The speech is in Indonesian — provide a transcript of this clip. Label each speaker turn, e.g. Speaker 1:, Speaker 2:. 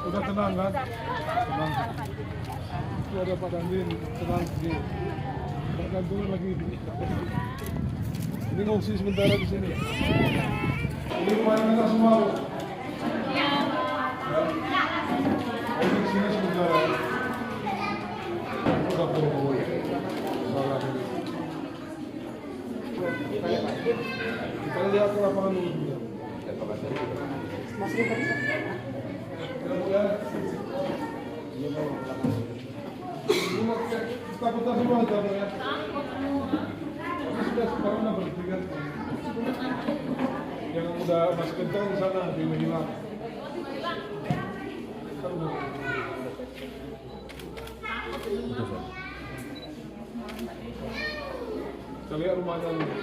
Speaker 1: Udah tenang kan? Tenang. Itu ada Pak Dandin, tenang sedikit. Pak Gantungan lagi. Ini ngungsi sementara di sini. Ini rumahnya kita semua. Ya. Ini di sini sementara. Udah bobo ya. Kita lihat ke lapangan dulu. Masih takut semua aja ya. Sudah sekarang udah berhenti kan. Yang udah masih kencang di sana di hilang. Kita lihat rumahnya dulu.